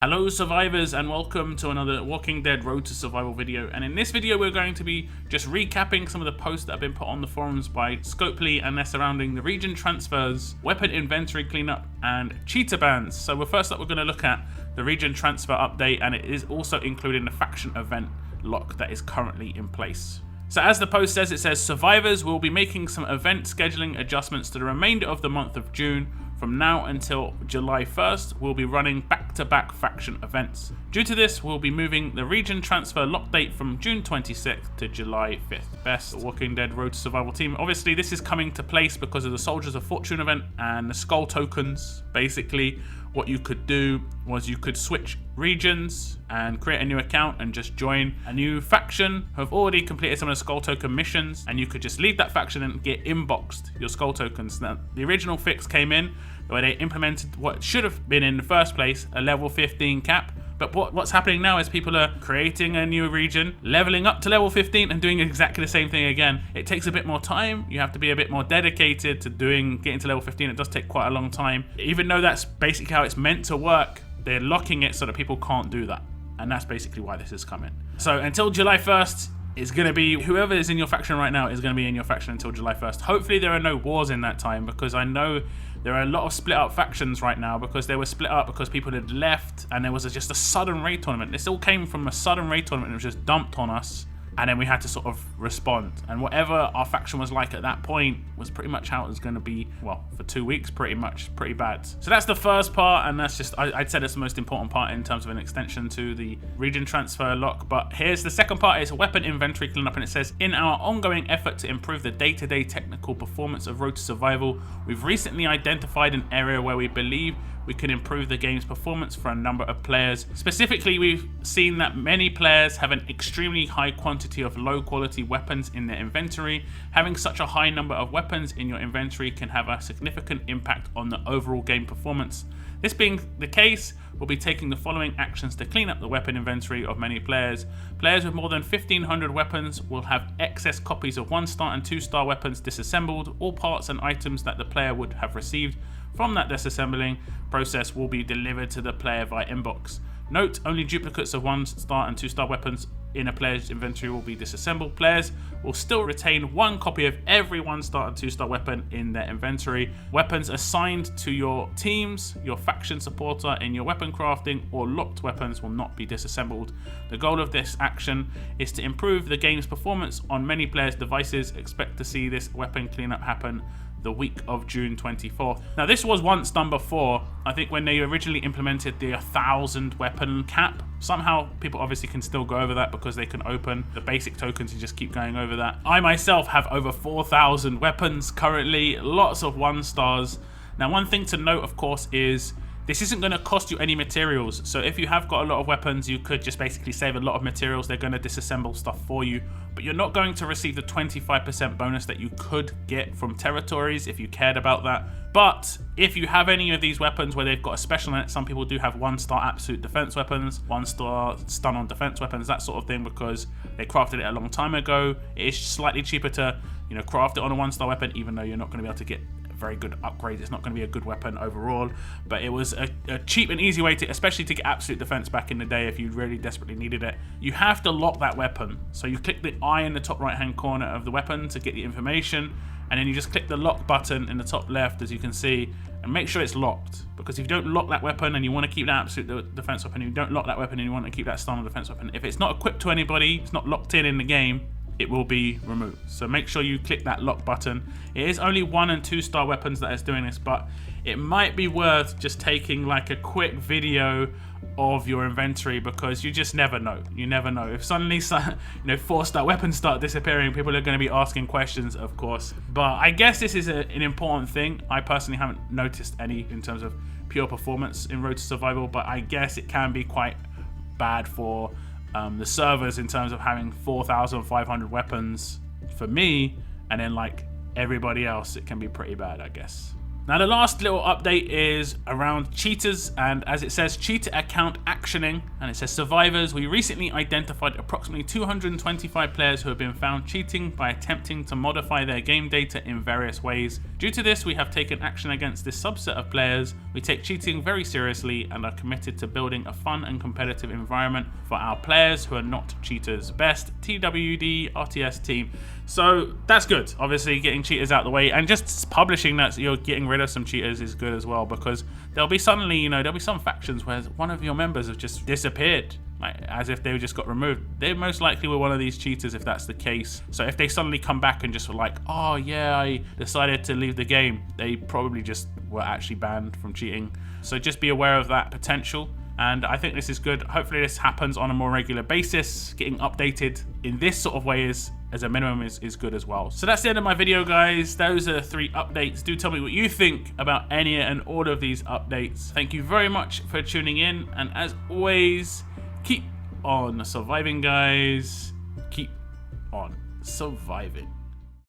Hello survivors and welcome to another Walking Dead Road to Survival video, and in this video we're going to be just recapping some of the posts that have been put on the forums by Scopely and their surrounding the region transfers, weapon inventory cleanup and cheater bans. So first up we're going to look at the region transfer update, and it is also including the faction event lock that is currently in place. So as the post says, it says survivors will be making some event scheduling adjustments to the remainder of the month of June. From now until July 1st, we'll be running back-to-back faction events. Due to this, we'll be moving the region transfer lock date from June 26th to July 5th. Best Walking Dead Road to Survival team. Obviously, this is coming to place because of the Soldiers of Fortune event and the skull tokens. Basically, what you could do was you could switch regions and create a new account and just join a new faction who have already completed some of the skull token missions, and you could just leave that faction and get inboxed your skull tokens. Now, the original fix came in where they implemented what should have been in the first place, a level 15 cap. But what's happening now is people are creating a new region, leveling up to level 15 and doing exactly the same thing again. It takes a bit more time. You have to be a bit more dedicated to getting to level 15. It does take quite a long time. Even though that's basically how it's meant to work, they're locking it so that people can't do that. And that's basically why this is coming. So until July 1st, it's going to be whoever is in your faction right now is going to be in your faction until July 1st. Hopefully there are no wars in that time, because I know there are a lot of split up factions right now because they were split up because people had left and there was just a sudden raid tournament. This all came from a sudden raid tournament that was just dumped on us, and then we had to sort of respond. And whatever our faction was like at that point was pretty much how it was going to be, well, for 2 weeks, pretty bad. So that's the first part, and that's just, I'd say that's the most important part in terms of an extension to the region transfer lock. But here's the second part, is a weapon inventory cleanup, and it says, in our ongoing effort to improve the day-to-day technical performance of Road to Survival, we've recently identified an area where we believe we can improve the game's performance for a number of players. Specifically, we've seen that many players have an extremely high quantity of low quality weapons in their inventory. Having such a high number of weapons in your inventory can have a significant impact on the overall game performance. This being the case, we'll be taking the following actions to clean up the weapon inventory of many players. Players with more than 1,500 weapons will have excess copies of 1-star and 2-star weapons disassembled. All parts and items that the player would have received from that disassembling process will be delivered to the player via inbox. Note, only duplicates of 1-star and 2-star weapons in a player's inventory will be disassembled. Players will still retain 1 copy of every 1-star and 2-star weapon in their inventory. Weapons assigned to your teams, your faction supporter in your weapon crafting, or locked weapons will not be disassembled. The goal of this action is to improve the game's performance on many players' devices. Expect to see this weapon cleanup happen the week of June 24th. Now, this was once done before. I think when they originally implemented the 1,000 weapon cap, somehow people obviously can still go over that because they can open the basic tokens and just keep going over that. I myself have over 4,000 weapons currently, lots of 1-stars. Now, one thing to note, of course, is this isn't going to cost you any materials. So if you have got a lot of weapons, you could just basically save a lot of materials. They're going to disassemble stuff for you, but you're not going to receive the 25% bonus that you could get from territories if you cared about that. But if you have any of these weapons where they've got a special in it, some people do have 1-star absolute defense weapons, 1-star stun on defense weapons, that sort of thing, because they crafted it a long time ago. It is slightly cheaper to, craft it on a 1-star weapon, even though you're not going to be able to get very good upgrades. It's not going to be a good weapon overall, but it was a cheap and easy way to, especially to get absolute defense back in the day if you really desperately needed it. You have to lock that weapon. So you click the eye in the top right hand corner of the weapon to get the information, and then you just click the lock button in the top left, as you can see, and make sure it's locked. Because if you don't lock that weapon and you want to keep that absolute defense weapon, you don't lock that weapon and you want to keep that stun on defense weapon, if it's not equipped to anybody, it's not locked in the game, it will be removed. So make sure you click that lock button. It is only 1- and 2-star weapons that is doing this, but it might be worth just taking like a quick video of your inventory, because you just never know. You never know. If suddenly 4-star weapons start disappearing, people are going to be asking questions, of course. But I guess this is an important thing. I personally haven't noticed any in terms of pure performance in Road to Survival, but I guess it can be quite bad for the servers in terms of having 4,500 weapons for me, and then like everybody else, it can be pretty bad, I guess. Now the last little update is around cheaters, and as it says, cheater account actioning, and it says survivors. We recently identified approximately 225 players who have been found cheating by attempting to modify their game data in various ways. Due to this, we have taken action against this subset of players. We take cheating very seriously and are committed to building a fun and competitive environment for our players who are not cheaters. Best, TWD RTS team. So that's good. Obviously getting cheaters out of the way and just publishing that you're getting rid of some cheaters is good as well, because there'll be suddenly, you know, there'll be some factions where one of your members have just disappeared, like as if they just got removed. They most likely were one of these cheaters if that's the case. So if they suddenly come back and just were like, oh yeah, I decided to leave the game, they probably just were actually banned from cheating. So just be aware of that potential. And I think this is good. Hopefully this happens on a more regular basis. Getting updated in this sort of way is, as a minimum, is good as well. So that's the end of my video, guys. Those are the 3 updates. Do tell me what you think about any and all of these updates. Thank you very much for tuning in. And as always, keep on surviving, guys. Keep on surviving.